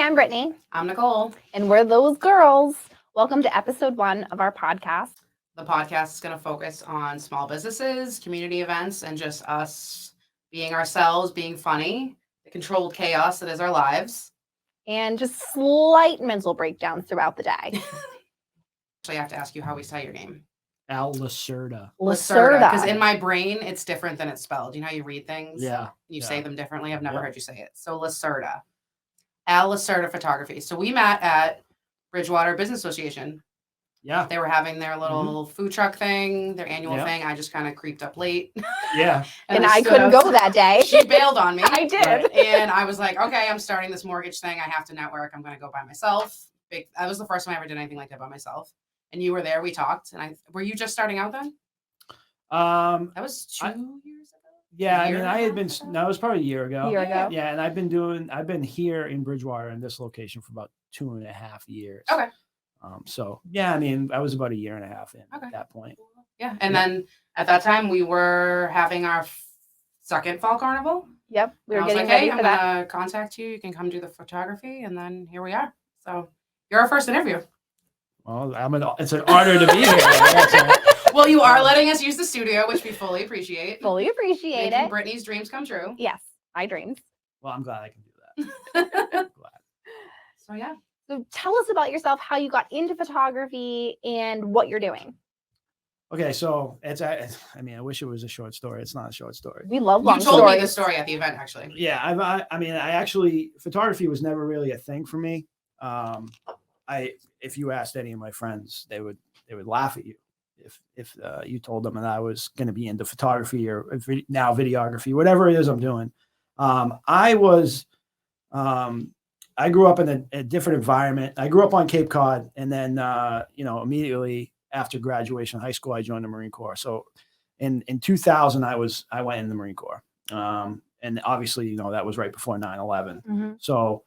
I'm Brittany. I'm Nicole. And we're those girls. Welcome to episode 1 of our podcast. The podcast is going to focus on small businesses, community events, and just us being ourselves, being funny, the controlled chaos that is our lives. And just slight mental breakdowns throughout the day. Actually, I have to ask you how we say your name. Lacerda. Lacerda. Because in my brain, it's different than it's spelled. You know how you read things? Yeah. You say them differently. I've never heard you say it. So Lacerda. Lacerda Photography. So we met at Bridgewater Business Association. Yeah. They were having their little food truck thing, their annual thing. I just kind of creeped up late. Yeah. and I couldn't go that day. She bailed on me. I did. And I was like, okay, I'm starting this mortgage thing. I have to network. I'm going to go by myself. That was the first time I ever did anything like that by myself. And you were there. We talked. And were you just starting out then? That was 2 years ago. Yeah, I mean, I had been. No, it was probably a year ago. Yeah, and I've been here in Bridgewater in this location for about 2.5 years. Okay. So yeah, I mean, I was about a year and a half in at that point. Yeah, and then at that time we were having our second fall carnival. Yep, we were I was getting like, ready hey, for that. I'm gonna contact you. You can come do the photography, and then here we are. So you're our first interview. Well, it's an honor to be here. Well, you are letting us use the studio, which we fully appreciate. Making it. Brittany's dreams come true. Yes, my dreams. Well, I'm glad I can do that. Glad. So yeah. So tell us about yourself, how you got into photography and what you're doing. Okay, so I wish it was a short story. It's not a short story. We love long stories. You told me the story at the event, actually. Yeah, photography was never really a thing for me. If you asked any of my friends, they would laugh at you if you told them that I was going to be into photography or now videography, whatever it is I'm doing. I grew up in a different environment. I grew up on Cape Cod, and then immediately after graduation of high school, I joined the Marine Corps. So in 2000, I went in the Marine Corps, and obviously that was right before 9/11. Mm-hmm. So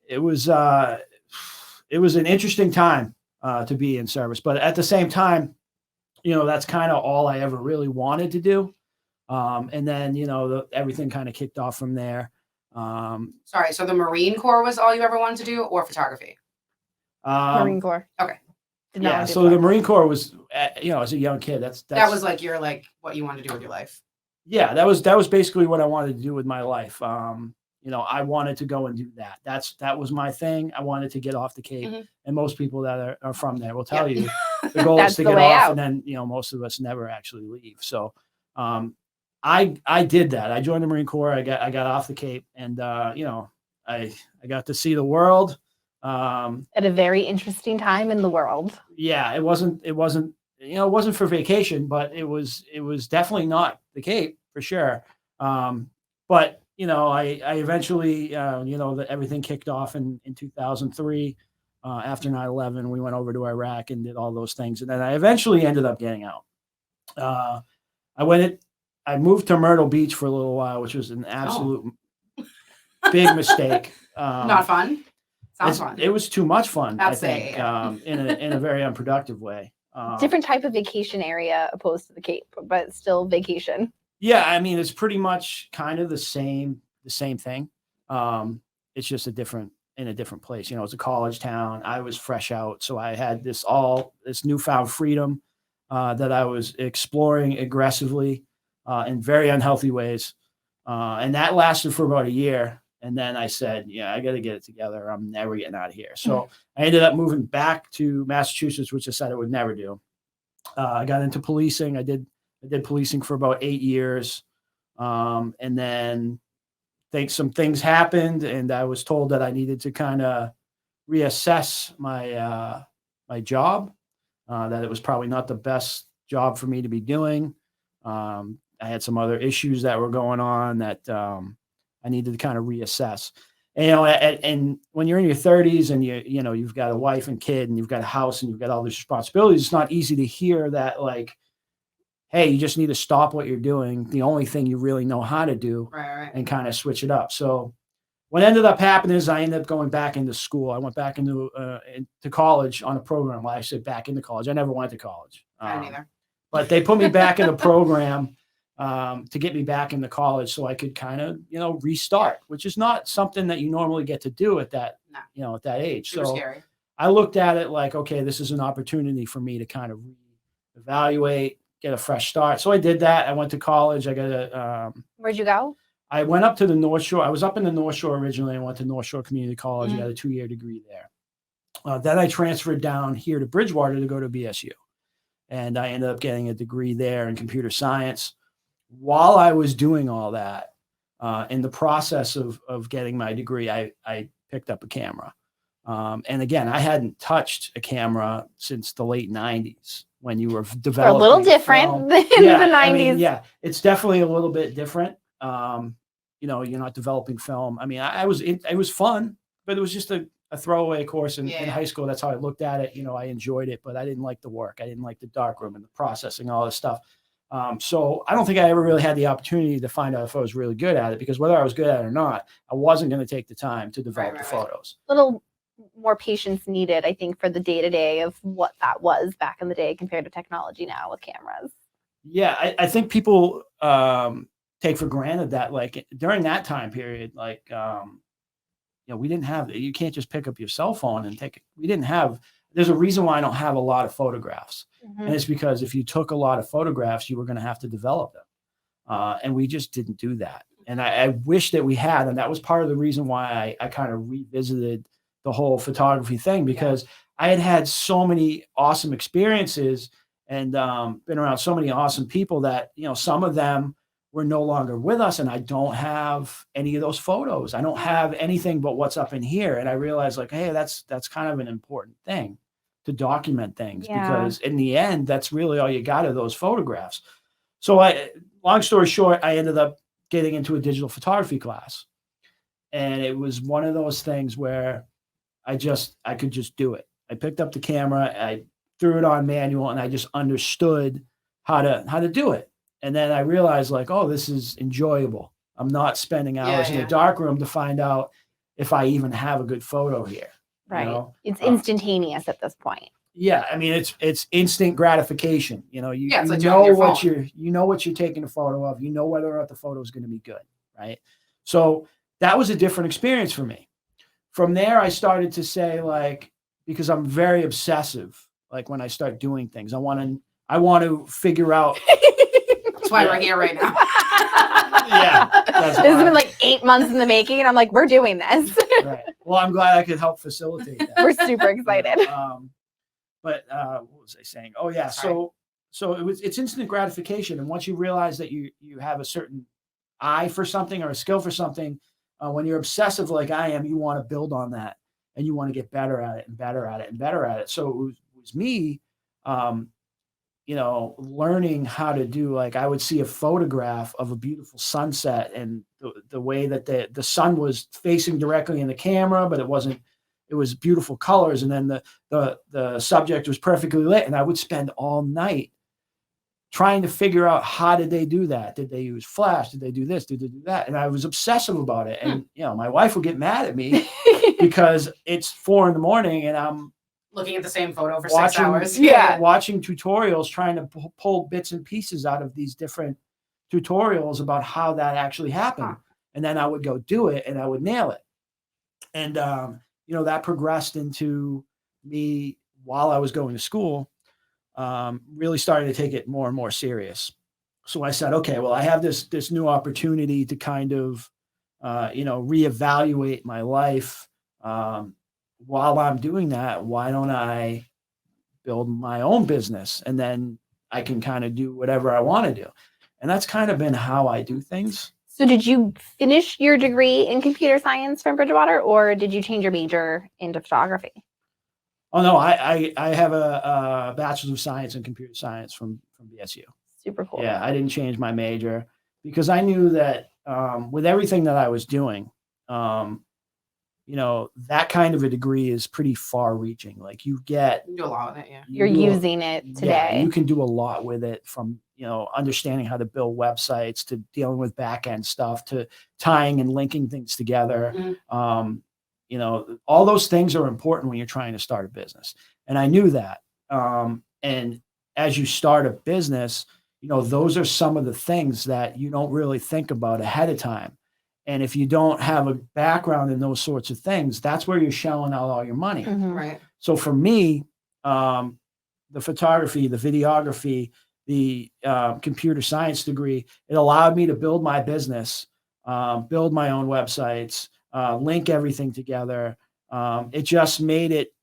it was an interesting time to be in service, but at the same time, that's kind of all I ever really wanted to do. And then everything kind of kicked off from there. Sorry, so the Marine Corps was all you ever wanted to do, or photography? Marine Corps. Okay. Yeah. So the Marine Corps was, as a young kid, that was like what you wanted to do with your life. Yeah, that was basically what I wanted to do with my life. I wanted to go and do that. That was my thing. I wanted to get off the Cape, and most people that are from there will tell you the goal is to get off, and then most of us never actually leave. So, I did that. I joined the Marine Corps. I got off the Cape, and I got to see the world at a very interesting time in the world. Yeah, it wasn't for vacation, but it was definitely not the Cape for sure. But I eventually that everything kicked off in 2003 after 9/11. We went over to Iraq and did all those things, and then I eventually ended up getting out. I moved to Myrtle Beach for a little while, which was an absolute big mistake. Not fun. Sounds fun. It was too much fun, That's I think, in a very unproductive way. Different type of vacation area opposed to the Cape, but still vacation. Yeah, I mean, it's pretty much kind of the same thing. It's just in a different place. It's a college town. I was fresh out, so I had this newfound freedom that I was exploring aggressively in very unhealthy ways, and that lasted for about a year. And then I said, yeah, I got to get it together. I'm never getting out of here. So I ended up moving back to Massachusetts, which I said I would never do. I got into policing. I did policing for about 8 years. And then some things happened, and I was told that I needed to kind of reassess my job, that it was probably not the best job for me to be doing. I had some other issues that were going on that I needed to kind of reassess. And, and when you're in your 30s and you've got a wife and kid and you've got a house and you've got all these responsibilities, it's not easy to hear that, like, hey, you just need to stop what you're doing, the only thing you really know how to do, right. And kind of switch it up. So what ended up happening is I ended up going back into school. I went back into college on a program. Well, I said back into college. I never went to college. I didn't either. But they put me back in a program to get me back into college so I could kind of, restart, which is not something that you normally get to do at that, No. at that age. Super So scary. I looked at it like, okay, this is an opportunity for me to kind of evaluate, get a fresh start. So I did that. I went to college. Where'd you go? I went up to the North Shore. I was up in the North Shore originally. I went to North Shore Community College. I got a 2-year degree there. Then I transferred down here to Bridgewater to go to BSU. And I ended up getting a degree there in computer science. While I was doing all that, in the process of getting my degree, I picked up a camera. And again, I hadn't touched a camera since the late 90s when you were developing. A little different than the 90s. I mean, yeah, it's definitely a little bit different. You're not developing film. I mean, it was fun, but it was just a throwaway course in high school. That's how I looked at it. I enjoyed it, but I didn't like the work. I didn't like the darkroom and the processing, all this stuff. So I don't think I ever really had the opportunity to find out if I was really good at it, because whether I was good at it or not, I wasn't going to take the time to develop the photos. Little more patience needed, I think, for the day-to-day of what that was back in the day compared to technology now with cameras. Yeah, I think people take for granted that, like, during that time period, like, we didn't have, you can't just pick up your cell phone and take it. There's a reason why I don't have a lot of photographs. And it's because if you took a lot of photographs, you were going to have to develop them. And we just didn't do that. And I wish that we had. And that was part of the reason why I kind of revisited the whole photography thing, because I had so many awesome experiences and been around so many awesome people that, some of them were no longer with us, and I don't have any of those photos. I don't have anything but what's up in here. And I realized, like, hey, that's kind of an important thing, to document things, because in the end, that's really all you got are those photographs. So long story short, I ended up getting into a digital photography class. And it was one of those things where I could just do it. I picked up the camera, I threw it on manual, and I just understood how to do it. And then I realized, like, oh, this is enjoyable. I'm not spending hours in the darkroom to find out if I even have a good photo here. Right. It's instantaneous at this point. Yeah. I mean, it's instant gratification. You know what you're taking a photo of, whether or not the photo is going to be good. Right. So that was a different experience for me. From there, I started to say, like, because I'm very obsessive, like, when I start doing things, I want to figure out. That's why we're here right now. This has been like 8 months in the making, and I'm like, we're doing this. Right. Well, I'm glad I could help facilitate that. We're super excited. But what was I saying? Oh yeah. So it's instant gratification. And once you realize that you have a certain eye for something or a skill for something, when you're obsessive like I am, you want to build on that, and you want to get better at it and better at it and better at it. So it was me, learning how to do, like, I would see a photograph of a beautiful sunset, and the way that the sun was facing directly in the camera, but it was beautiful colors. And then the subject was perfectly lit. And I would spend all night trying to figure out, how did they do that? Did they use flash? Did they do this? Did they do that? And I was obsessive about it. And, my wife would get mad at me because it's 4 a.m. and I'm looking at the same photo for 6 hours. Watching tutorials, trying to pull bits and pieces out of these different tutorials about how that actually happened. And then I would go do it, and I would nail it. And, that progressed into me, while I was going to school, really starting to take it more and more serious. So I said, okay, well, I have this new opportunity to kind of, reevaluate my life. While I'm doing that, why don't I build my own business, and then I can kind of do whatever I want to do. And that's kind of been how I do things. So did you finish your degree in computer science from Bridgewater, or did you change your major into photography? Oh, no, I have a bachelor's of science in computer science from BSU. Super cool. Yeah, I didn't change my major because I knew that with everything that I was doing, that kind of a degree is pretty far reaching. Like, you can do a lot with it. Yeah. You're using it today. Yeah, you can do a lot with it, from, understanding how to build websites, to dealing with back end stuff, to tying and linking things together. Mm-hmm. All those things are important when you're trying to start a business. And I knew that. And as you start a business, those are some of the things that you don't really think about ahead of time. And if you don't have a background in those sorts of things, that's where you're shelling out all your money. Right. So for me, the photography, the videography, the computer science degree, it allowed me to build my business, build my own websites, link everything together. It just made it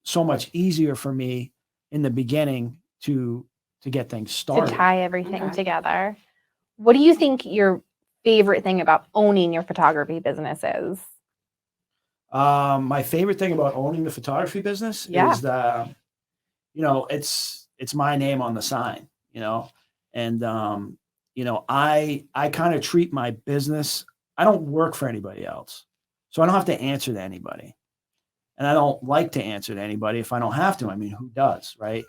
so much easier for me in the beginning to get things To started. tie everything Okay. together. What do you think your favorite thing about owning your photography business is? My favorite thing about owning the photography business Yeah. is that, it's my name on the sign, and, I kind of treat my business. I don't work for anybody else. So I don't have to answer to anybody. And I don't like to answer to anybody if I don't have to. I mean, who does, right?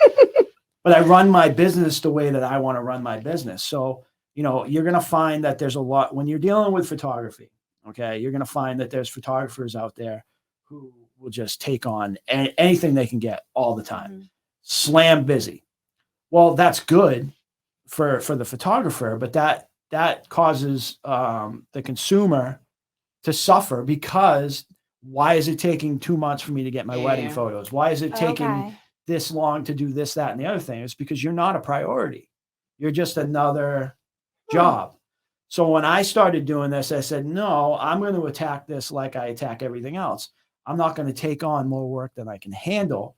But I run my business the way that I want to run my business. So, you're going to find that there's a lot when you're dealing with photography. Okay. You're going to find that there's photographers out there who will just take on anything they can get all the time. Mhm. Slam busy. Well, that's good for the photographer, but that causes the consumer to suffer, because why is it taking 2 months for me to get my wedding Yeah. photos? Why is it taking Okay. this long to do this, that, and the other thing? It's because you're not a priority. You're just another job. So when I started doing this, I said, no, I'm going to attack this like I attack everything else. I'm not going to take on more work than I can handle.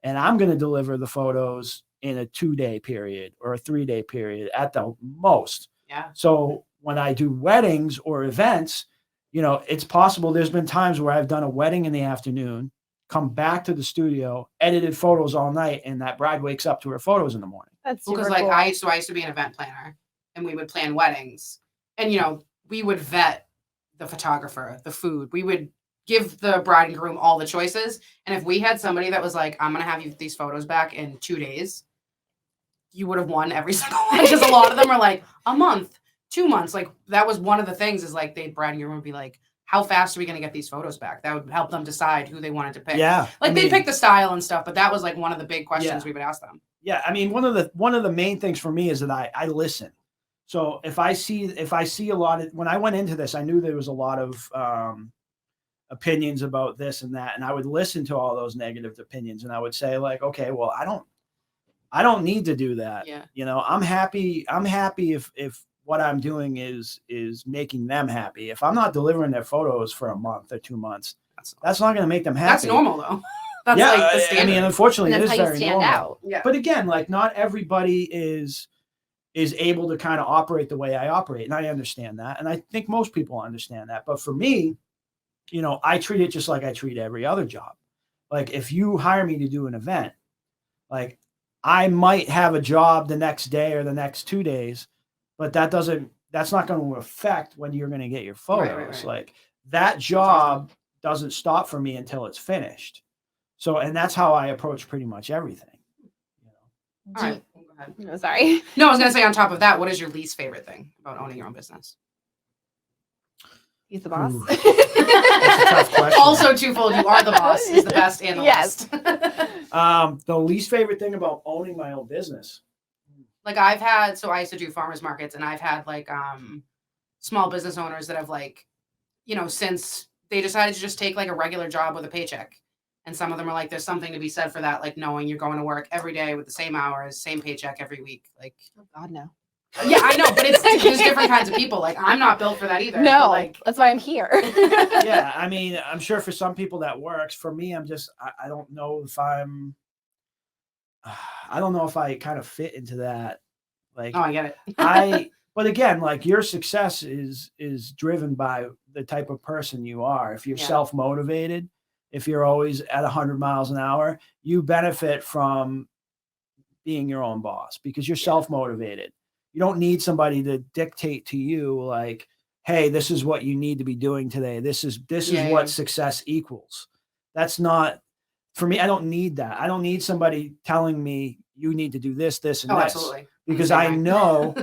And I'm going to deliver the photos in a 2-day period or a 3-day period at the most. Yeah. So when I do weddings or events, it's possible. There's been times where I've done a wedding in the afternoon, come back to the studio, edited photos all night, and that bride wakes up to her photos in the morning. That's super Because like cool. I used to be an event planner, and we would plan weddings, and we would vet the photographer, the food. We would give the bride and groom all the choices. And if we had somebody that was like, I'm gonna have you these photos back in 2 days, you would have won every single one, because a lot of them are like a month, 2 months. Like that was one of the things, is like the bride and groom would be like, how fast are we going to get these photos back? That would help them decide who they wanted to pick. Yeah. Like they'd pick the style and stuff, but that was like one of the big questions we would ask them. Yeah. I mean, one of the main things for me is that I listen. So if I see a lot of, when I went into this, I knew there was a lot of opinions about this and that, and I would listen to all those negative opinions, and I would say like, okay, well, I don't need to do that. Yeah. I'm happy if what I'm doing is making them happy. If I'm not delivering their photos for a month or 2 months, that's not going to make them happy. That's normal though. That's yeah, like the standard. I mean, unfortunately, And it that's is how you very stand normal. out. Yeah. But again, like not everybody is able to kind of operate the way I operate, and I understand that, and I think most people understand that. But for me, I treat it just like I treat every other job. Like if you hire me to do an event, like I might have a job the next day or the next 2 days, but that's not going to affect when you're going to get your photos. Right. Like that job doesn't stop for me until it's finished. So, and that's how I approach pretty much everything. All right. Go ahead. No, sorry. No, I was going to say on top of that, what is your least favorite thing about owning your own business? He's the boss. Ooh. That's a tough question. Also twofold, you are the boss, is the best and the Yes. worst. The least favorite thing about owning my own business. Like so I used to do farmers markets, and I've had like small business owners that have like, since they decided to just take like a regular job with a paycheck. And some of them are like, there's something to be said for that, like knowing you're going to work every day with the same hours, same paycheck every week. Like, Oh God, no. yeah, I know, but there's different kinds of people. Like, I'm not built for that either. No, but, like, that's why I'm here. Yeah, I mean, I'm sure for some people that works. For me, I don't know if I don't know if I kind of fit into that. Like, oh, I get it. but again, like your success is driven by the type of person you are. If you're Yeah. self-motivated, if you're always at 100 miles an hour, you benefit from being your own boss because you're self-motivated. You don't need somebody to dictate to you like, hey, this is what you need to be doing today. This is what success equals. That's not for me. I don't need that. I don't need somebody telling me you need to do this, this, and Oh, this. absolutely. Because I know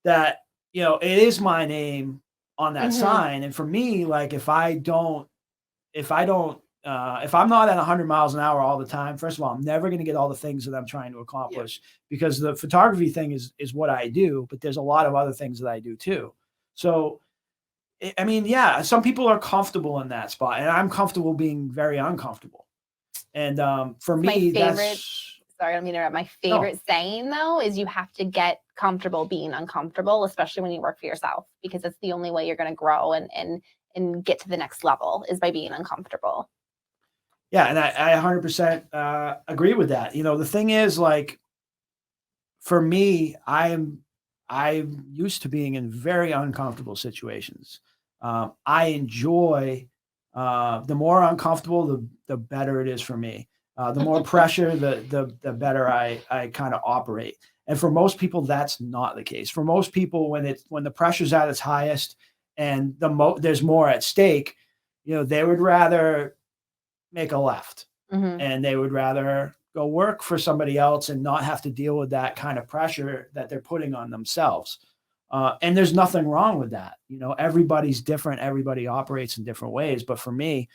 that, it is my name on that Mhm. sign. And for me, like if I don't if I'm not at 100 miles an hour all the time, first of all, I'm never going to get all the things that I'm trying to accomplish because the photography thing is what I do, but there's a lot of other things that I do too. So, I mean, yeah, some people are comfortable in that spot, and I'm comfortable being very uncomfortable. And for me, sorry, I don't mean to interrupt. My favorite saying though is you have to get comfortable being uncomfortable, especially when you work for yourself, because it's the only way you're going to grow and get to the next level is by being uncomfortable. Yeah, and I 100% agree with that. You know, the thing is, like, for me, I'm used to being in very uncomfortable situations. I enjoy the more uncomfortable, the better it is for me. The more pressure, the better I kind of operate. And for most people, that's not the case. For most people, when the pressure's at its highest and there's more at stake, you know, they would rather make a left, and they would rather go work for somebody else and not have to deal with that kind of pressure that they're putting on themselves. And there's nothing wrong with that. You know, everybody's different. Everybody operates in different ways. But for me,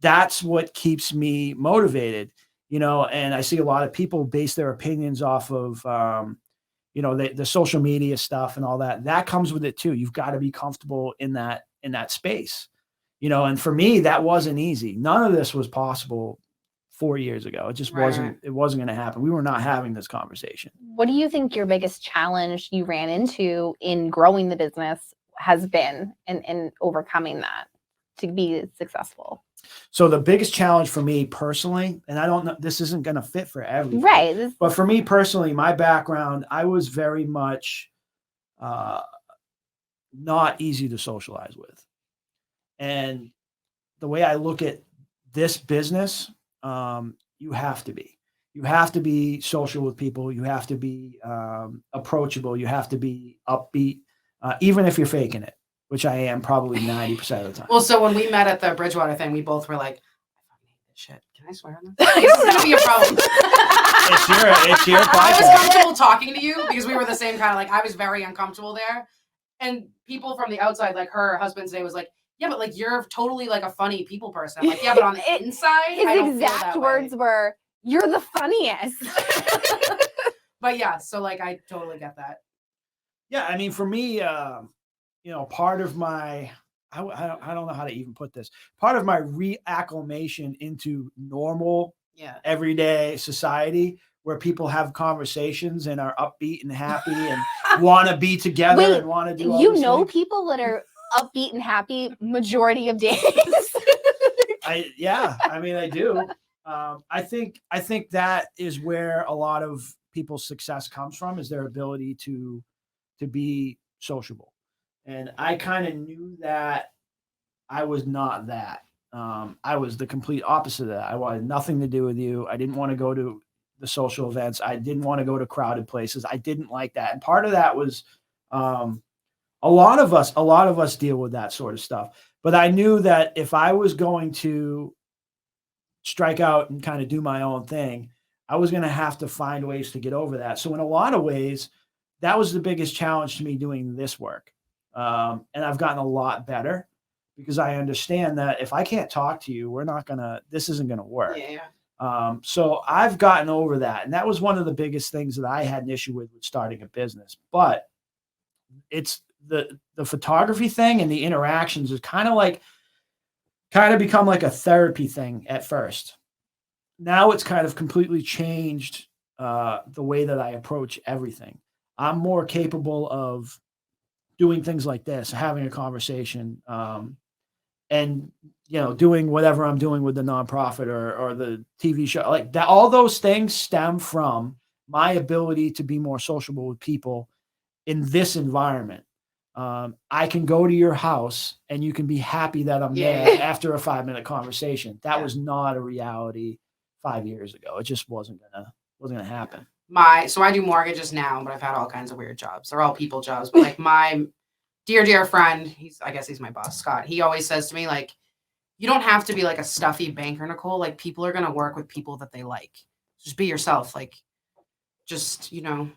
that's what keeps me motivated, you know, and I see a lot of people base their opinions off of, you know, the social media stuff and all that. That comes with it too. You've got to be comfortable in that space, you know, and for me, that wasn't easy. None of this was possible 4 years ago. It just wasn't going to happen. We were not having this conversation. What do you think your biggest challenge you ran into in growing the business has been and overcoming that to be successful? So the biggest challenge for me personally, and I don't know, this isn't going to fit for everybody, right? But for me personally, my background, I was very much not easy to socialize with. And the way I look at this business, you have to be social with people. You have to be approachable. You have to be upbeat, even if you're faking it, which I am probably 90% of the time. Well, so when we met at the Bridgewater thing, we both were like, I fucking hate this shit. Can I swear on this? This is going to be a problem. It's your podcast. I was comfortable talking to you because we were the same kind of, like, I was very uncomfortable there. And people from the outside, like her husband today was like, yeah, but like you're totally like a funny people person. I'm like, yeah, but on the inside, his exact words were, "You're the funniest." But yeah, so like I totally get that. Yeah, I mean, for me, you know, part of my I don't know how to even put this. Part of my reacclimation into normal, everyday society where people have conversations and are upbeat and happy and want to be together and want to do all these things. People that are upbeat and happy majority of days. I mean, I do. I think that is where a lot of people's success comes from, is their ability to be sociable. And I kind of knew that I was not that. I was the complete opposite of that. I wanted nothing to do with you. I didn't want to go to the social events. I didn't want to go to crowded places. I didn't like that. And part of that was a lot of us deal with that sort of stuff. But I knew that if I was going to strike out and kind of do my own thing, I was going to have to find ways to get over that. So in a lot of ways, that was the biggest challenge to me doing this work. And I've gotten a lot better because I understand that if I can't talk to you, this isn't going to work. Yeah. So I've gotten over that. And that was one of the biggest things that I had an issue with starting a business. But it's the photography thing and the interactions is kind of become like a therapy thing at first. Now it's kind of completely changed the way that I approach everything. I'm more capable of doing things like this, having a conversation, and you know, doing whatever I'm doing with the nonprofit or the TV show, like that. All those things stem from my ability to be more sociable with people in this environment. I can go to your house and you can be happy that I'm there after a 5-minute conversation. That was not a reality 5 years ago. It just wasn't gonna happen. So I do mortgages now, but I've had all kinds of weird jobs. They're all people jobs. But like my dear friend, I guess he's my boss, Scott. He always says to me, like, you don't have to be like a stuffy banker, Nicole. Like, people are gonna work with people that they like. Just be yourself. Like, just, you know,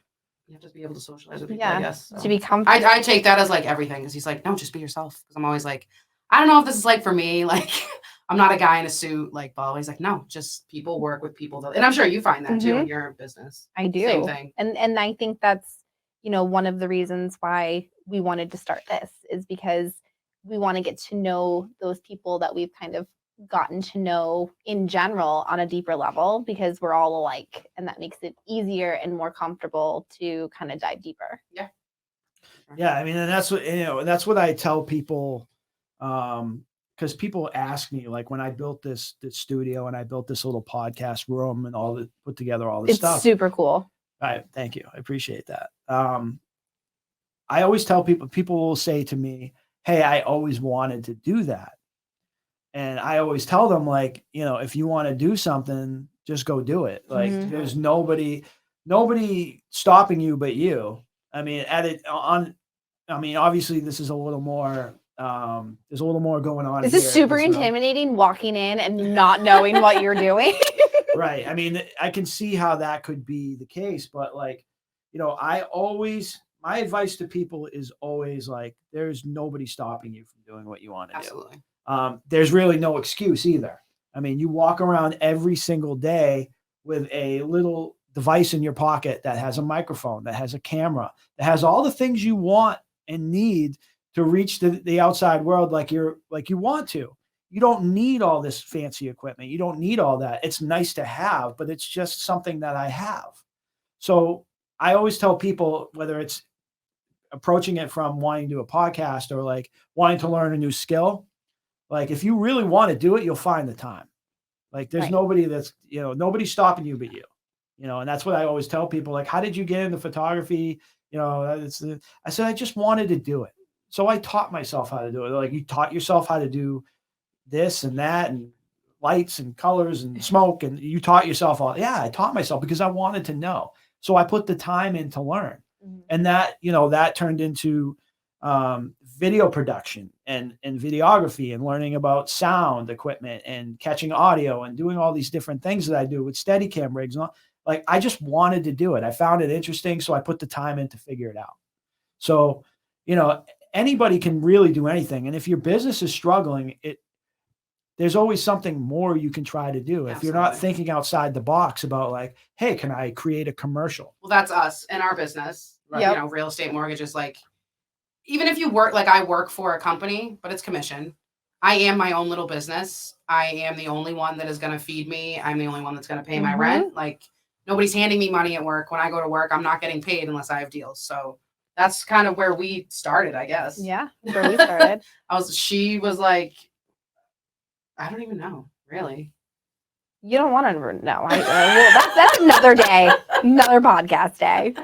you have to be able to socialize with people, I guess. So. To be comfortable. I take that as like everything, because he's like, no, just be yourself. Because I'm always like, I don't know if this is like for me. Like, I'm not a guy in a suit like Bob. He's like, no, just people work with people. And I'm sure you find that too in your business. I do. Same thing. And I think that's, one of the reasons why we wanted to start this is because we want to get to know those people that we've kind of gotten to know in general on a deeper level, because we're all alike, and that makes it easier and more comfortable to kind of dive deeper. Yeah. Yeah. I mean, and that's what, that's what I tell people. Because people ask me, like, when I built this studio and I built this little podcast room and put together all this stuff. It's super cool. All right. Thank you. I appreciate that. I always tell people will say to me, hey, I always wanted to do that. And I always tell them, like, if you want to do something, just go do it. Like, there's nobody stopping you but you. I mean, obviously this is a little more, there's a little more going on. This is super intimidating, walking in and not knowing what you're doing. Right. I mean, I can see how that could be the case, but like, my advice to people is always like, there's nobody stopping you from doing what you want to do. There's really no excuse either. I mean, you walk around every single day with a little device in your pocket that has a microphone, that has a camera, that has all the things you want and need to reach the outside world like you want to. You don't need all this fancy equipment. You don't need all that. It's nice to have, but it's just something that I have. So I always tell people, whether it's approaching it from wanting to do a podcast or like wanting to learn a new skill, like if you really want to do it, you'll find the time. Like there's nobody that's, nobody's stopping you but you, and that's what I always tell people. Like, how did you get into photography? I said, I just wanted to do it. So I taught myself how to do it. Like, you taught yourself how to do this and that and lights and colors and smoke, and you taught yourself all. Yeah, I taught myself because I wanted to know. So I put the time in to learn. And that, that turned into video production and videography and learning about sound equipment and catching audio and doing all these different things that I do with Steadicam rigs. And like, I just wanted to do it. I found it interesting. So I put the time in to figure it out. So, anybody can really do anything. And if your business is struggling, there's always something more you can try to do. If you're not thinking outside the box about like, hey, can I create a commercial? Well, that's us in our business. Yep. Real estate mortgages, like, even if you work, like I work for a company, but it's commission. I am my own little business. I am the only one that is going to feed me. I'm the only one that's going to pay my rent. Like, nobody's handing me money at work. When I go to work, I'm not getting paid unless I have deals. So that's kind of where we started, I guess. Yeah, where we started. She was like, I don't even know, really. You don't want to know. That's another day, another podcast day.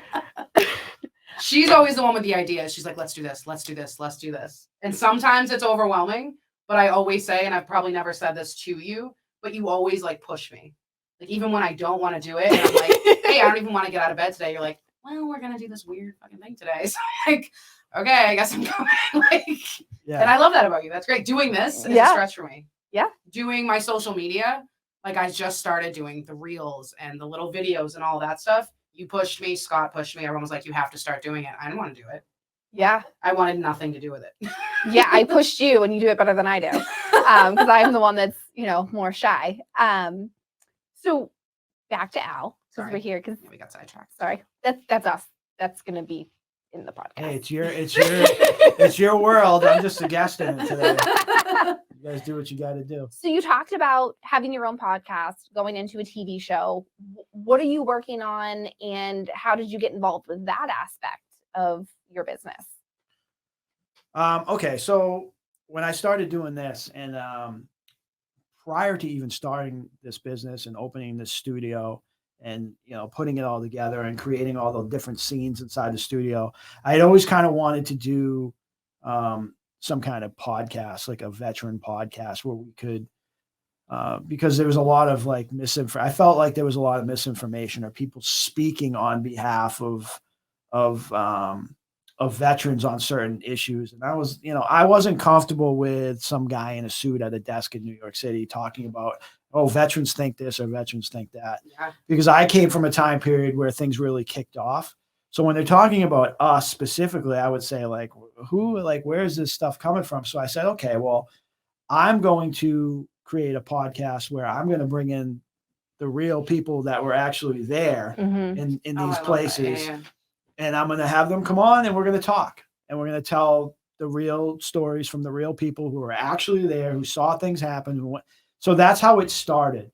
She's always the one with the ideas. She's like, let's do this, let's do this, let's do this. And sometimes it's overwhelming, but I always say, and I've probably never said this to you, but you always like push me. Like, even when I don't want to do it, and I'm like, hey, I don't even want to get out of bed today. You're like, well, we're going to do this weird fucking thing today. So I'm like, okay, I guess I'm going. And I love that about you. That's great. Doing this is a stretch for me. Yeah. Doing my social media, like I just started doing the reels and the little videos and all that stuff. You pushed me, Scott pushed me. Everyone was like, you have to start doing it. I didn't want to do it. Yeah. I wanted nothing to do with it. Yeah, I pushed you and you do it better than I do. Because I am the one that's, more shy. So back to Al. Because we're here. Because we got sidetracked. Sorry. That's us. That's gonna be in the podcast. Hey, it's your world. I'm just a guest in it today. You guys do what you got to do. So you talked about having your own podcast, going into a TV show. What are you working on, and how did you get involved with that aspect of your business? Okay, so when I started doing this, and prior to even starting this business and opening this studio and putting it all together and creating all the different scenes inside the studio, I had always kind of wanted to do some kind of podcast, like a veteran podcast, where we could, because there was a lot of like I felt like there was a lot of misinformation, or people speaking on behalf of veterans on certain issues. And I wasn't comfortable with some guy in a suit at a desk in New York City talking about, oh, veterans think this or veterans think that. Yeah. Because I came from a time period where things really kicked off. So when they're talking about us specifically, I would say where is this stuff coming from? So I said, okay, well, I'm going to create a podcast where I'm going to bring in the real people that were actually there in I these love that. places. Yeah. And I'm going to have them come on and we're going to talk and we're going to tell the real stories from the real people who were actually there, who saw things happen. So that's how it started.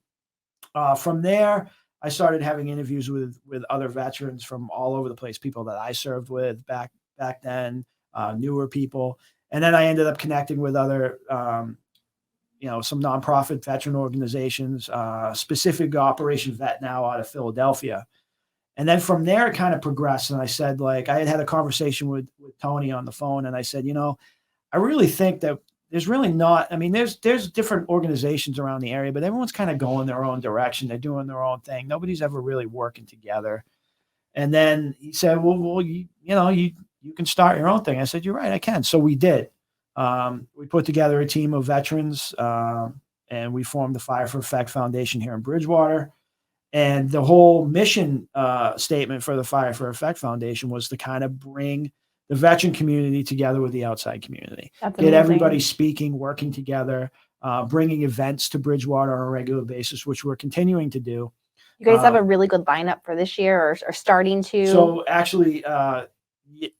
From there, I started having interviews with other veterans from all over the place, people that I served with back then, newer people. And then I ended up connecting with other, some nonprofit veteran organizations, specific Operation Vet Now out of Philadelphia. And then from there, it kind of progressed. And I said, like, I had a conversation with Tony on the phone. And I said, I really think that there's really not, I mean, there's different organizations around the area, but everyone's kind of going their own direction. They're doing their own thing. Nobody's ever really working together. And then he said, well, you can start your own thing. I said, you're right, I can. So we did. We put together a team of veterans and we formed the Fire for Effect Foundation here in Bridgewater. And the whole mission statement for the Fire for Effect Foundation was to kind of bring the veteran community together with the outside community. That's Get amazing. everybody speaking, working together, bringing events to Bridgewater on a regular basis, which we're continuing to do. You guys have a really good lineup for this year or starting to? So actually,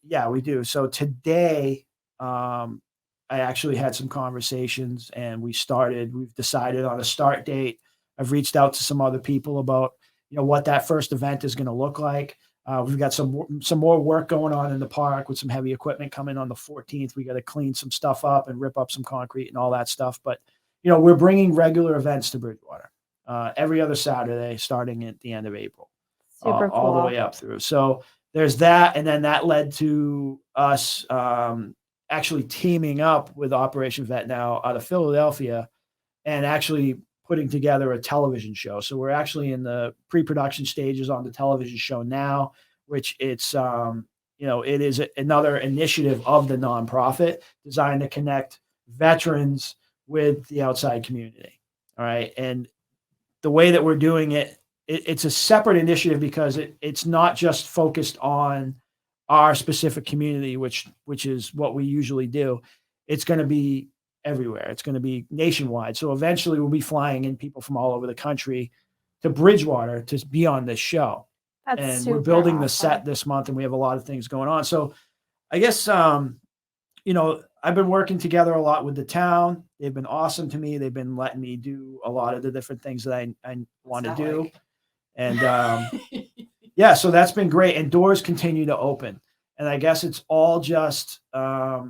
yeah, we do. So today, I actually had some conversations and we've decided on a start date. I've reached out to some other people about, what that first event is going to look like. We've got some more work going on in the park with some heavy equipment coming on the 14th. We got to clean some stuff up and rip up some concrete and all that stuff. But, we're bringing regular events to Bridgewater every other Saturday, starting at the end of April, Super cool. all the way up through. So there's that. And then that led to us actually teaming up with Operation Vet Now out of Philadelphia and actually putting together a television show. So we're actually in the pre-production stages on the television show now, which it's, it is another initiative of the nonprofit designed to connect veterans with the outside community. All right. And the way that we're doing it, it's a separate initiative because it's not just focused on our specific community, which is what we usually do. It's going to be everywhere. It's going to be nationwide. So eventually we'll be flying in people from all over the country to Bridgewater to be on this show. That's And we're building the set this month and we have a lot of things going on. So I guess, I've been working together a lot with the town. They've been awesome to me. They've been letting me do a lot of the different things that I want to do. Like? And yeah, so that's been great. And doors continue to open. And I guess it's all just a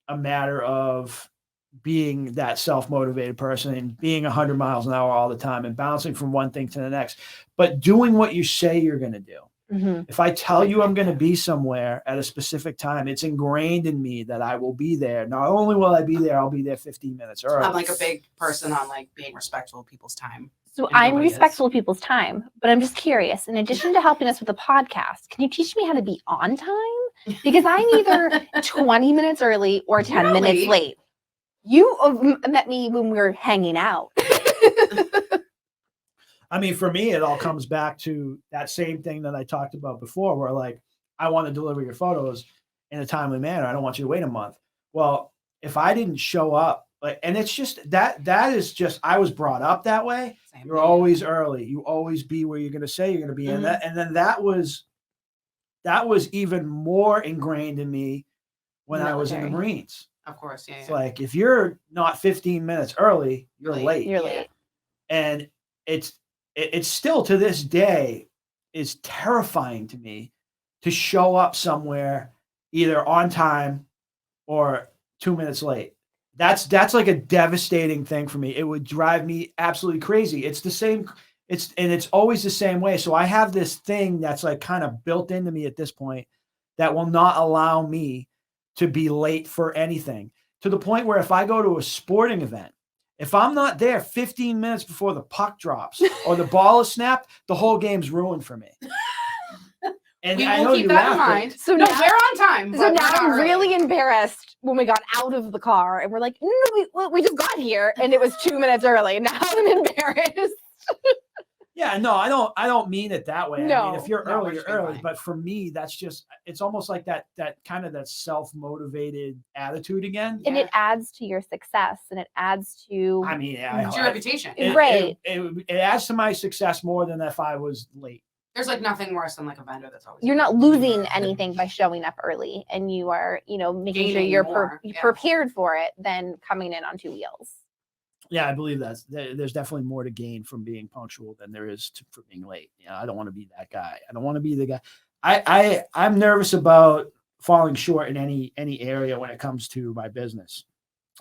matter of being that self-motivated person and being 100 miles an hour all the time and bouncing from one thing to the next, but doing what you say you're going to do. Mm-hmm. If I tell you I'm going to be somewhere at a specific time, it's ingrained in me that I will be there. Not only will I be there, I'll be there 15 minutes early. I'm like a big person on like being respectful of people's time. So I'm respectful of people's time, but I'm just curious. In addition to helping us with the podcast, can you teach me how to be on time? Because I'm either 20 minutes early or 10 minutes late. You met me when we were hanging out. I mean, for me, it all comes back to that same thing that I talked about before, where like, I want to deliver your photos in a timely manner. I don't want you to wait a month. Well, if I didn't show up, like, and it's just that is just, I was brought up that way. You're always early. You always be where you're going to say you're going to be. Mm-hmm. And then that was even more ingrained in me when I was in the Marines. Of course. Yeah. It's like, if you're not 15 minutes early, you're late. You're late. And it's still to this day is terrifying to me to show up somewhere either on time or 2 minutes late. That's like a devastating thing for me. It would drive me absolutely crazy. It's the same. It's always the same way. So I have this thing that's like kind of built into me at this point that will not allow me to be late for anything, to the point where if I go to a sporting event, if I'm not there 15 minutes before the puck drops or the ball is snapped, the whole game's ruined for me. And we I will know keep you that in laugh, mind. So no, now- we're on time. So now I'm really embarrassed when we got out of the car and we're like, no, we just got here and it was 2 minutes early. Now I'm embarrassed. Yeah, no, I don't mean it that way. I mean, if No. you're No, we're early, you're just being early. funny. But for me, that's just, it's almost like that kind of that self-motivated attitude again. And Yeah. it adds to your success, and it adds to I mean, yeah, It's your reputation. Right. It adds to my success more than if I was late. There's like nothing worse than like a vendor that's always. you're not losing anything by showing up early, and you are, making sure Gaining you're more, yeah. prepared for it than coming in on 2 wheels. Yeah, I believe there's definitely more to gain from being punctual than there is for being late. I don't want to be that guy. I don't want to be the guy. I'm nervous about falling short in any area when it comes to my business.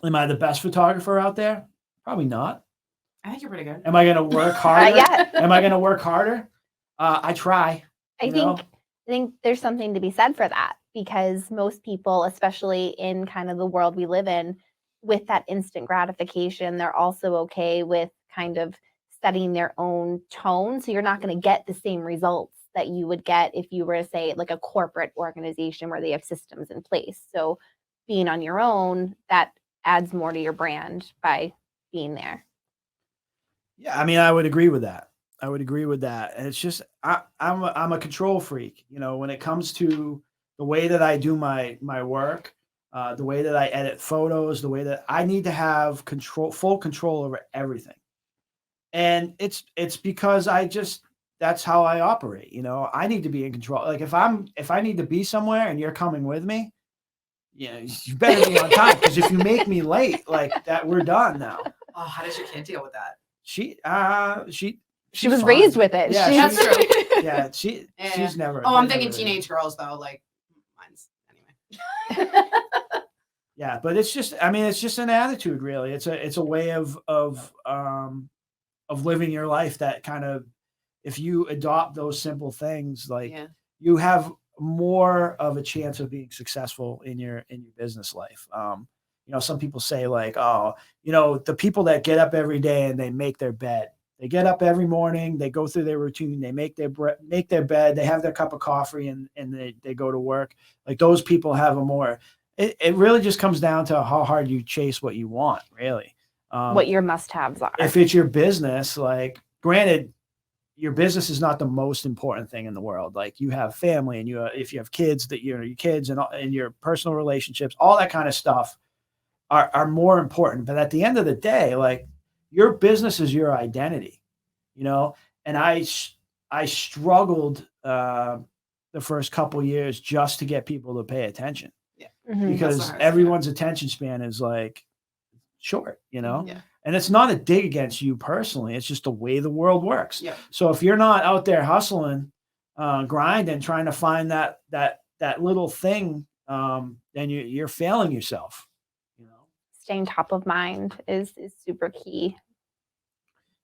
Am I the best photographer out there? Probably not. I think you're pretty good. Am I going to work harder? Yeah. Am I going to work harder? I try. I think there's something to be said for that, because most people, especially in kind of the world we live in, with that instant gratification, they're also okay with kind of setting their own tone. So you're not going to get the same results that you would get if you were to say like a corporate organization where they have systems in place. So being on your own, that adds more to your brand by being there. Yeah, I mean, I would agree with that. And it's just I'm a control freak. When it comes to the way that I do my work, the way that I edit photos, the way that I need to have full control over everything. And it's because that's how I operate. I need to be in control. Like if I need to be somewhere and you're coming with me, you better be on time, because if you make me late, like that, we're done now. Oh, how does your kid deal with that? She was fine. raised with it. Yeah, That's true. Yeah, she's never. Oh, I'm never thinking really- teenage girls though. Like mine's anyway. Yeah, but it's just an attitude, really. It's a way of living your life that kind of, if you adopt those simple things, like Yeah. you have more of a chance of being successful in your business life. Some people say like, oh, the people that get up every day and they make their bed. They get up every morning, they go through their routine, they make their bed, they have their cup of coffee, and they go to work. Like those people have a more. It really just comes down to how hard you chase what you want, really. What your must-haves are. If it's your business, like, granted, your business is not the most important thing in the world. Like you have family, and if you have kids, that your kids and your personal relationships, all that kind of stuff are more important. But at the end of the day, like, your business is your identity, and I struggled the first couple of years just to get people to pay attention. Mhm. Because everyone's attention span is like short, Yeah. and it's not a dig against you personally. It's just the way the world works. Yeah. So if you're not out there hustling, grinding, trying to find that little thing, then you're failing yourself. Staying top of mind is super key.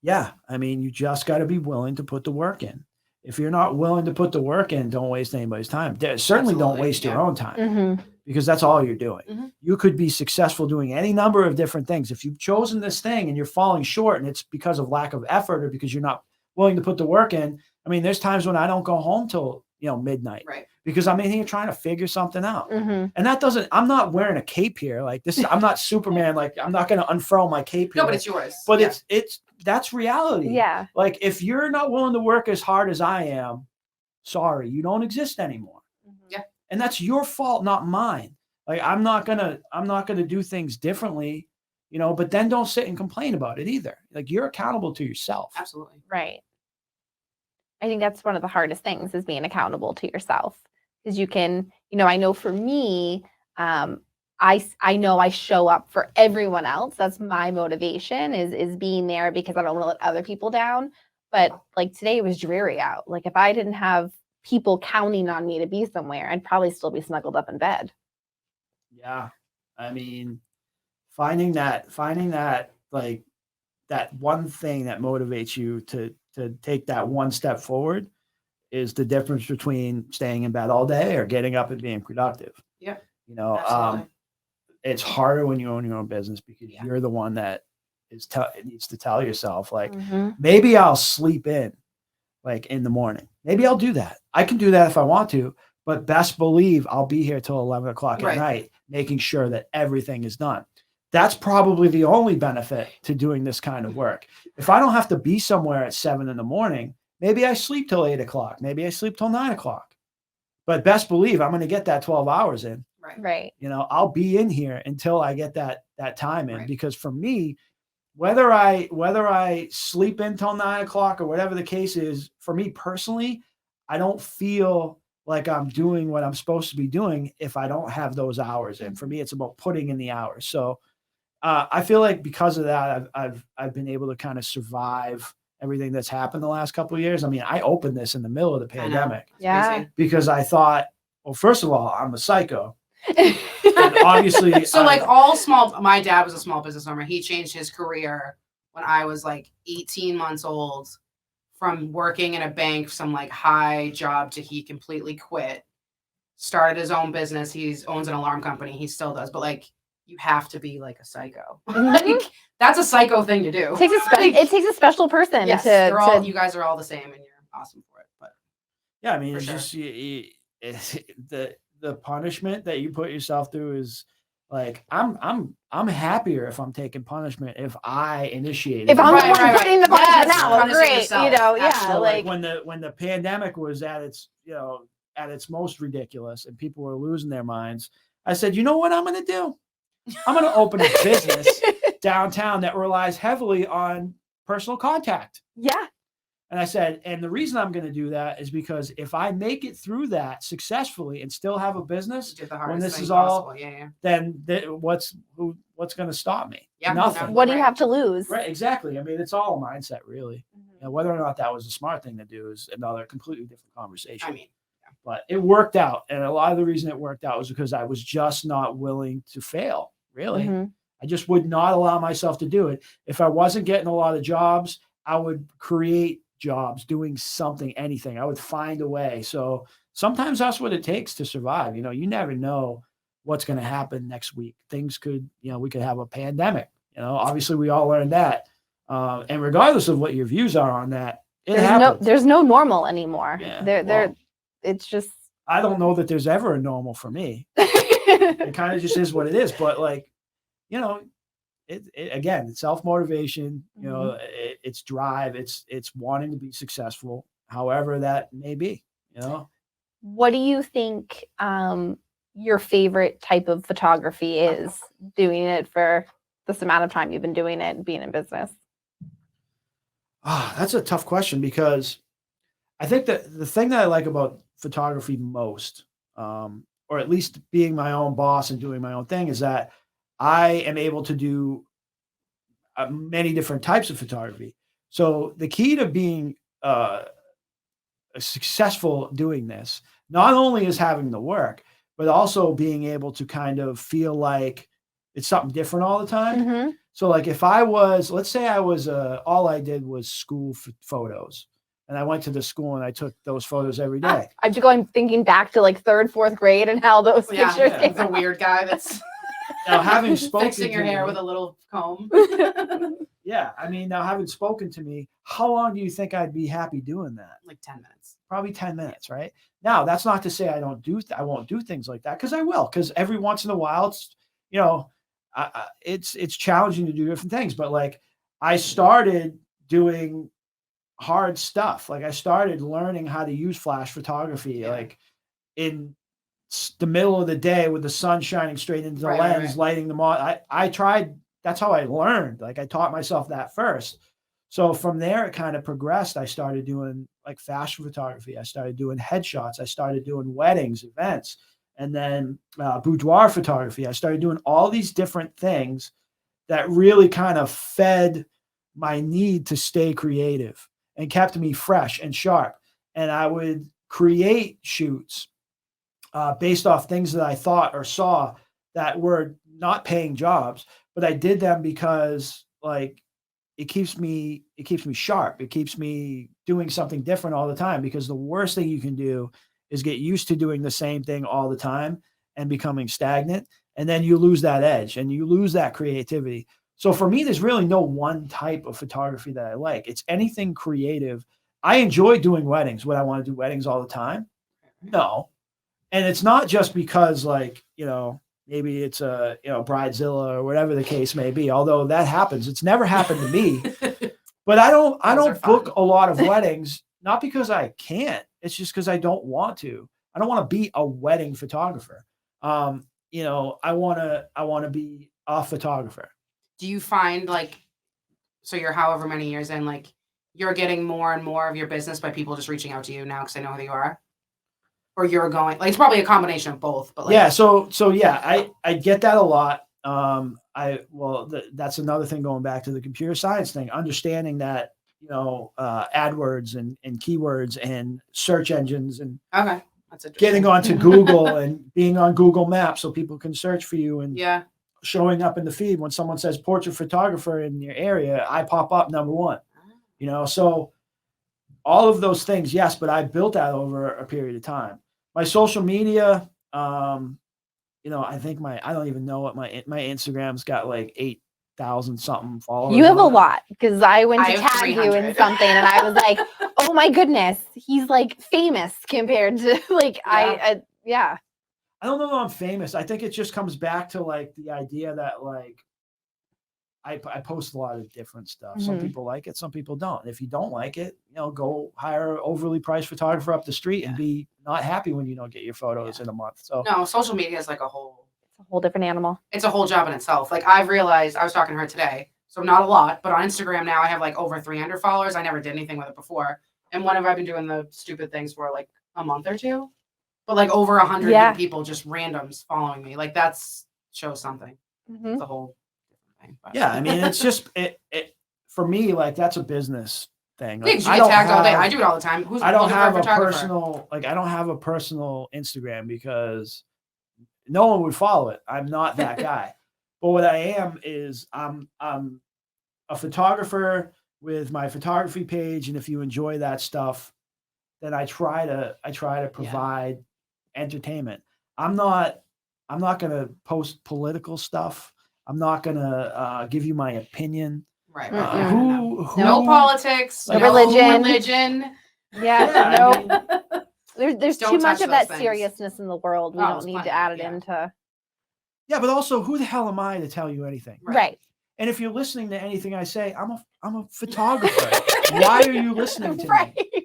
Yeah. I mean, you just got to be willing to put the work in. If you're not willing to put the work in, don't waste anybody's time. Certainly don't Absolutely, waste your yeah. own time. Mm-hmm. Because that's all you're doing. Mhm. You could be successful doing any number of different things. If you've chosen this thing and you're falling short, and it's because of lack of effort or because you're not willing to put the work in. I mean, there's times when I don't go home till midnight, Right. because I'm in here trying to figure something out. Mm-hmm. And I'm not wearing a cape here. Like this, I'm not Superman. Like I'm not going to unfurl my cape here. No, but it's yours. But Yeah. that's reality. Yeah. Like if you're not willing to work as hard as I am, sorry, you don't exist anymore. Yeah. And that's your fault, not mine. Like I'm not gonna do things differently, but then don't sit and complain about it either. Like you're accountable to yourself. Absolutely. Right. I think that's one of the hardest things, is being accountable to yourself, because you can, I know for me, I know I show up for everyone else. That's my motivation, is being there, because I don't want to let other people down. But like today was dreary out. Like if I didn't have people counting on me to be somewhere, I'd probably still be snuggled up in bed. Yeah. I mean, finding that like that one thing that motivates you to take that one step forward is the difference between staying in bed all day or getting up and being productive. Yeah. Absolutely. It's harder when you own your own business, because Yeah. you're the one that needs to tell yourself, like, Mhm. maybe I'll sleep in like in the morning. Maybe I'll do that. I can do that if I want to, but best believe I'll be here till 11 o'clock at Right. night, making sure that everything is done. that's probably the only benefit to doing this kind of work. If I don't have to be somewhere at 7 a.m, maybe I sleep till 8 o'clock. Maybe I sleep till 9 o'clock. But best believe I'm going to get that 12 hours in. Right. I'll be in here until I get that time in, Right. because for me, whether I sleep until 9 o'clock or whatever the case is, for me personally, I don't feel like I'm doing what I'm supposed to be doing if I don't have those hours in. For me, it's about putting in the hours. So I feel like because of that, I've been able to kind of survive everything that's happened the last couple of years. I mean, I opened this in the middle of the pandemic Yeah. because I thought, well, first of all, I'm a psycho. And obviously, So my dad was a small business owner. He changed his career when I was like 18 months old, from working in a bank, some like high job, to he completely quit, started his own business. He owns an alarm company. He still does, but like, you have to be like a psycho. Like, that's a psycho thing to do. It takes a special person Yes, to you guys are all the same, and you're awesome for it. But yeah, I mean, For it's sure. just the punishment that you put yourself through is like, I'm happier if I'm taking punishment if I initiate it. if I'm Right, the one right, right. putting the punishment Yes, out, punishing great. yourself. Yeah, Absolutely. like when the pandemic was at its at its most ridiculous and people were losing their minds, I said, you know what I'm going to do? I'm going to open a business downtown that relies heavily on personal contact. yeah. And I said, and the reason I'm going to do that is because if I make it through that successfully and still have a business, did the when hardest this thing is all, possible. Yeah. then what's going to stop me? Yeah, Nothing. What do you have to lose? Right, exactly. I mean, it's all a mindset, really. Whether or not that was a smart thing to do is another completely different conversation. I mean, But it worked out, and a lot of the reason it worked out was because I was just not willing to fail. Really, Mhm. I just would not allow myself to do it. If I wasn't getting a lot of jobs, I would create jobs, doing something, anything. I would find a way. So sometimes that's what it takes to survive. You never know what's going to happen next week. Things could, we could have a pandemic. Obviously we all learned that. And regardless of what your views are on that, happens. There's no normal anymore. Yeah, It's just. I don't know that there's ever a normal for me. It kind of just is what it is. But like, again, it's self-motivation, it's drive, it's wanting to be successful, however that may be, What do you think your favorite type of photography is, doing it for this amount of time you've been doing it and being in business? That's a tough question, because I think that the thing that I like about photography most, or at least being my own boss and doing my own thing, is that I am able to do many different types of photography. So the key to being successful doing this, not only is having the work, but also being able to kind of feel like it's something different all the time. Mm-hmm. So like if I was, let's say I was, all I did was school photos, and I went to the school and I took those photos every day. I'm thinking back to like 3rd, 4th grade and how those pictures came the weird guy that's now having spoken fixing your hair with a little comb. Yeah, I mean, now having spoken to me, how long do you think I'd be happy doing that? Like 10 minutes. Probably 10 minutes, right? Now, that's not to say I won't do things like that, because I will, because every once in a while, it's challenging to do different things. But like, I started doing hard stuff. Like I started learning how to use flash photography, like in the middle of the day with the sun shining straight into the lens, lighting them on. I tried. That's how I learned. Like I taught myself that first. So from there, it kind of progressed. I started doing like fashion photography. I started doing headshots. I started doing weddings, events, and then boudoir photography. I started doing all these different things that really kind of fed my need to stay creative and kept me fresh and sharp. And I would create shoots based off things that I thought or saw that were not paying jobs, but I did them because like it keeps me sharp. It keeps me doing something different all the time, because the worst thing you can do is get used to doing the same thing all the time and becoming stagnant. And then you lose that edge and you lose that creativity. So for me, there's really no one type of photography that I like. It's anything creative. I enjoy doing weddings. Would I want to do weddings all the time? No. And it's not just because like, maybe it's a, bridezilla or whatever the case may be. Although that happens, it's never happened to me. But I don't book a lot of weddings, not because I can't. It's just because I don't want to. I don't want to be a wedding photographer. I want to be a photographer. Do you find like, so you're however many years in, like you're getting more and more of your business by people just reaching out to you now because they know who you are? Or you're going, like, it's probably a combination of both, but like, yeah. So yeah, I get that a lot. That's another thing, going back to the computer science thing, understanding that, AdWords and keywords and search engines and okay, that's getting onto Google and being on Google Maps so people can search for you, and showing up in the feed when someone says portrait photographer in your area, I pop up number one. So all of those things, yes, but I built that over a period of time. My social media, I think I don't even know what my Instagram's got, like 8,000 something followers. You have a lot, because I went to have tag you in 300. something and I was like, oh my goodness, he's like famous compared to like, I don't know if I'm famous. I think it just comes back to like the idea that like I post a lot of different stuff. Some people like it, some people don't. If you don't like it, go hire an overly priced photographer up the street and be not happy when you don't get your photos in a month. So no, social media is like a whole different animal. It's a whole job in itself. Like I've realized, I was talking to her today, so not a lot, but on Instagram now I have like over 300 followers. I never did anything with it before. And when have I been doing the stupid things for, like a month or two? But like over 100 new people, just randoms following me. Like that's shows something. It's a whole different thing. But. Yeah, I mean, it's just it for me, like that's a business thing. Like, I you get tagged all day. I do it all the time. I don't have a personal, I don't have a personal Instagram because no one would follow it. I'm not that guy. But what I am is I'm a photographer with my photography page, and if you enjoy that stuff, then I try to provide entertainment. I'm not going to post political stuff. I'm not going to give you my opinion. Right. No politics, no no religion. Yeah. There's Don't too much of that things. seriousness in the world. We don't need to add it into. Yeah, but also, who the hell am I to tell you anything? Right. And if you're listening to anything I say, I'm a photographer. Why are you listening to me?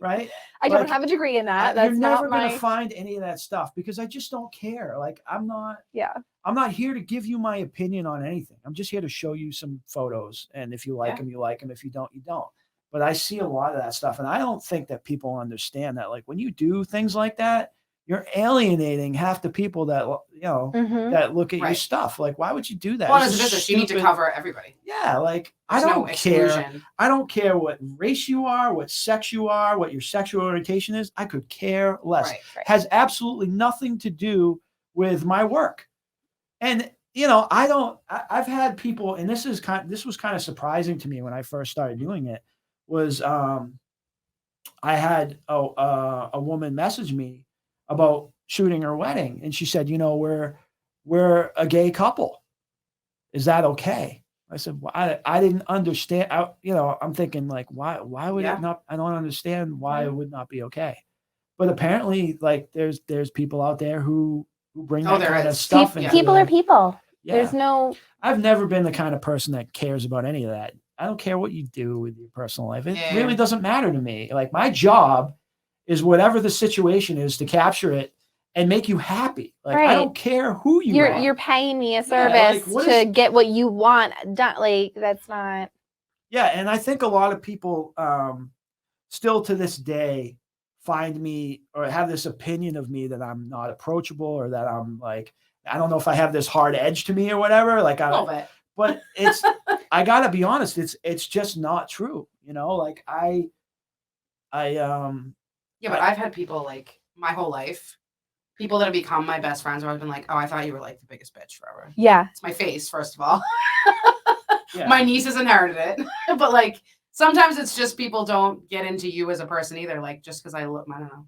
Right? I don't have a degree in that. You're never going to find any of that stuff because I just don't care. Like I'm not here to give you my opinion on anything. I'm just here to show you some photos. And if you like them, you like them. If you don't, you don't. But I see a lot of that stuff. And I don't think that people understand that. Like when you do things like that, you're alienating half the people that, that look at your stuff. Like, why would you do that? Well, as a business, you need to cover everybody. Yeah. Like, I don't care. I don't care what race you are, what sex you are, what your sexual orientation is. I could care less. Right. Has absolutely nothing to do with my work. And, I've had people, and this was kind of surprising to me when I first started doing it, was I had a woman message me about shooting her wedding, and she said, we're a gay couple. Is that okay? I said, well, I didn't understand. I'm thinking like, why would it not? I don't understand why it would not be okay. But apparently, like, there's people out there who bring that kind of stuff. People are people. Yeah. There's no. I've never been the kind of person that cares about any of that. I don't care what you do with your personal life. It really doesn't matter to me. Like my job is whatever the situation is to capture it and make you happy. Like I don't care who are. You're paying me a service to get what you want done. Like that's not. Yeah, and I think a lot of people still to this day find me or have this opinion of me that I'm not approachable or that I'm like, I don't know if I have this hard edge to me or whatever. Like but it's I gotta be honest, it's just not true. Like but I've had people like my whole life, people that have become my best friends where I've been like, oh, I thought you were like the biggest bitch forever. Yeah. It's my face, first of all. My nieces inherited it. But like sometimes it's just people don't get into you as a person either. Like just because I don't know.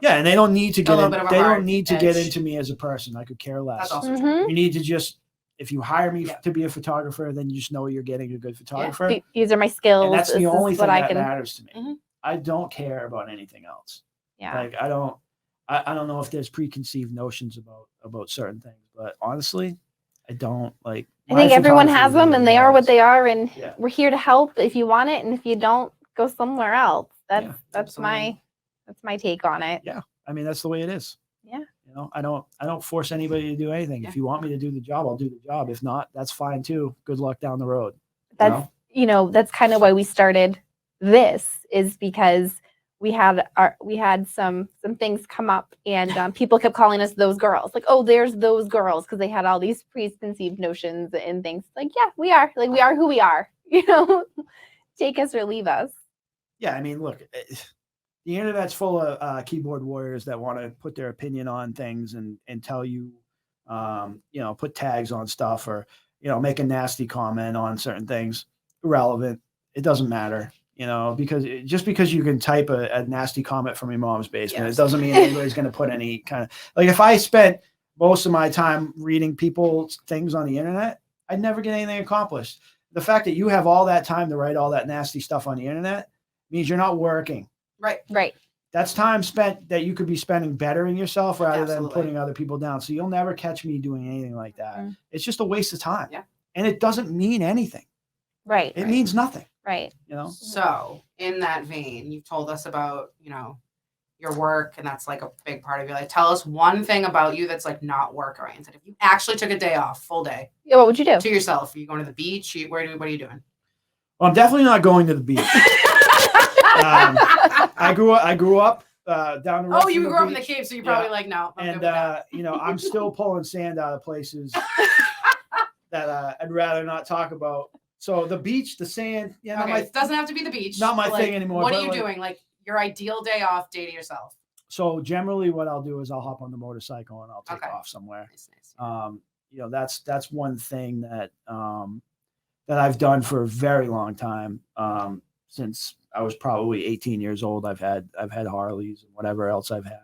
Yeah, and they don't need to get into me as a person. I could care less. That's also true. You need to just, if you hire me to be a photographer, then you just know you're getting a good photographer. Yeah. These are my skills. And that's the only thing that matters to me. I don't care about anything else. Yeah. Like I don't I don't know if there's preconceived notions about certain things, but honestly, I don't like. I think everyone has photography them and really they are what was. they are. And Yeah. we're here to help if you want it. And if you don't, go somewhere else. That's, Yeah, that's absolutely. my take on it. Yeah. I mean, that's the way it is. Yeah. You know, I don't force anybody to do anything. Yeah. If you want me to do the job, I'll do the job. If not, that's fine too. Good luck down the road. That's, that's kind of why we started this, is because we had some things come up, and people kept calling us those girls. Like, oh, there's those girls, because they had all these preconceived notions and things. Like, yeah, we are. Like, we are who we are. Take us or leave us. Yeah, I mean, look, the internet's full of keyboard warriors that want to put their opinion on things and tell you, put tags on stuff, or make a nasty comment on certain things. Irrelevant. It doesn't matter. Because just because you can type a nasty comment from your mom's basement, Yes. it doesn't mean anybody's going to put any kind of, like, if I spent most of my time reading people's things on the internet, I'd never get anything accomplished. The fact that you have all that time to write all that nasty stuff on the internet means you're not working. Right. That's time spent that you could be spending bettering yourself rather Absolutely. than putting other people down. So you'll never catch me doing anything like that. Mhm. It's just a waste of time. Yeah. And it doesn't mean anything. Right. It means nothing. Right. So in that vein, you've told us about, your work, and that's like a big part of your life. Tell us one thing about you that's like not work oriented. If you actually took a day off, full day, Yeah, what would you do? to yourself, are you going to the beach? What are you doing? Well, I'm definitely not going to the beach. I grew up down the road. Oh, you from grew up in the beach, Cape, so you're probably like, no. I'm good with that. I'm still pulling sand out of places that I'd rather not talk about. So the beach, the sand, Okay, it doesn't have to be the beach. not my but, thing anymore. What but, are you like, doing? Like your ideal day off, day to yourself. So generally, what I'll do is I'll hop on the motorcycle and I'll take Okay. off somewhere. Nice. That's one thing that that I've done for a very long time. Since I was probably 18 years old, I've had Harleys and whatever else I've had,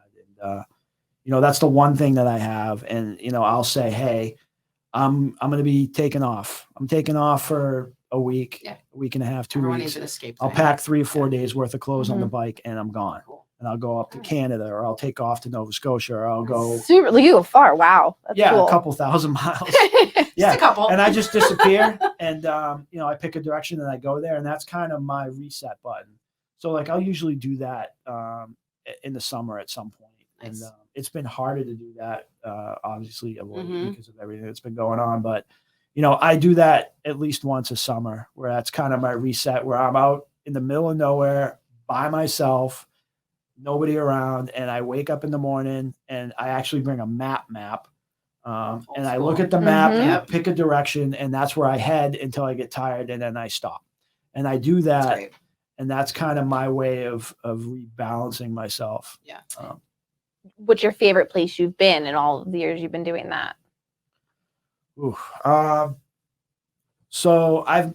and that's the one thing that I have. And I'll say, hey, I'm going to be taking off. I'm taking off for a week, Yeah. a week and a half, 2 Everyone weeks. needs an escape. I'll thing. pack 3 or 4 Yeah. days worth of clothes on the bike, and I'm gone. Cool. And I'll go up to Canada, or I'll take off to Nova Scotia, or I'll go. Super. You go far. Wow. That's cool. A couple thousand miles. Just a couple. And I just disappear, and I pick a direction and I go there, and that's kind of my reset button. So like I'll usually do that in the summer at some point. Nice. And it's been harder to do that, obviously, Mhm. because of everything that's been going on. But I do that at least once a summer, where that's kind of my reset, where I'm out in the middle of nowhere by myself, nobody around, and I wake up in the morning and I actually bring a map. And I look at the map and I Yep. pick a direction, and that's where I head until I get tired, and then I stop. And I do That's that, great. and that's kind of my way of rebalancing myself. Yeah. What's your favorite place you've been in all of the years you've been doing that? So I've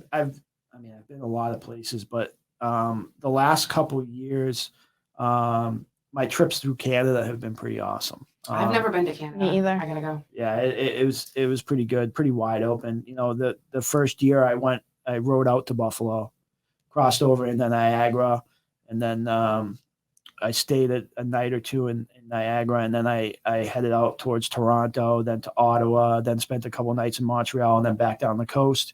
been a lot of places, but the last couple of years, my trips through Canada have been pretty awesome. I've never been to Canada. Me either. I gotta go. Yeah, it was pretty good, pretty wide open. The first year I rode out to Buffalo, crossed over into Niagara, and then I stayed a night or two in Niagara, and then I headed out towards Toronto, then to Ottawa, then spent a couple of nights in Montreal, and then back down the coast.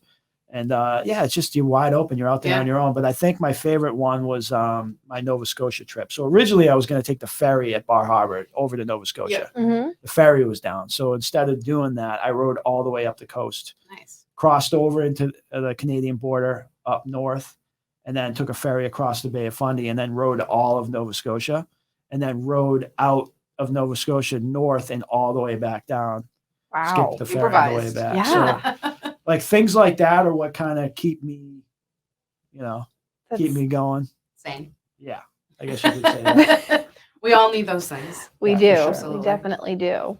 And it's just, you're wide open. You're out there on your own. But I think my favorite one was my Nova Scotia trip. So originally I was going to take the ferry at Bar Harbor over to Nova Scotia. Yeah. Mm-hmm. The ferry was down. So instead of doing that, I rode all the way up the coast, Nice. crossed over into the Canadian border up north, and then took a ferry across the Bay of Fundy, and then rode all of Nova Scotia, and then rode out of Nova Scotia north and all the way back down. Wow. Skipped the ferry on the way Improvised. back. Yeah. So, like, things like that are what kind of keep me, That's- keep me going. Same. Yeah, I guess you could say that. We all need those things. We Yeah, do. for sure. We Absolutely. definitely do.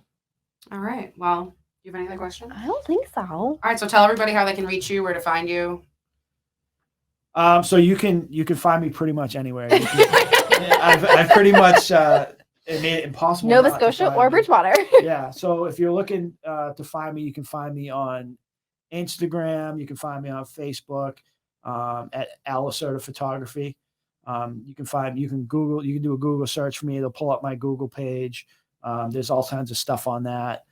All right. Well, do you have any other questions? I don't think so. All right. So tell everybody how they can reach you, where to find you. So you can find me pretty much anywhere. I've pretty much it made it impossible. Nova not to Scotia find or me. Bridgewater. Yeah. So if you're looking to find me, you can find me on Instagram. You can find me on Facebook at Lacerda Photography. You can do a Google search for me. It'll pull up my Google page. There's all kinds of stuff on that.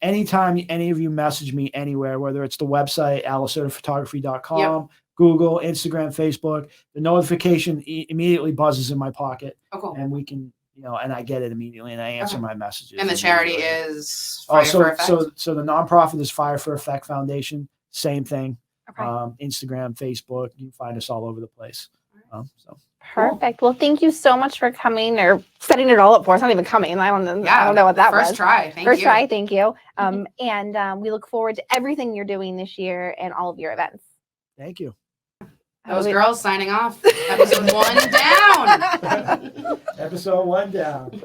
Anytime any of you message me anywhere, whether it's the website, lacerdaphotography.com, Google, Instagram, Facebook, the notification immediately buzzes in my pocket, and we can, and I get it immediately, and I answer my messages. And the charity is Fire for Effect? So the nonprofit is Fire for Effect Foundation. Same thing. Okay. Instagram, Facebook, you can find us all over the place. Perfect. Well, thank you so much for coming or setting it all up for us. Not even coming. I don't know what that was. First try. First try. Thank you. And we look forward to everything you're doing this year and all of your events. Thank you. Those girls signing off. Episode 1 down. Episode 1 down.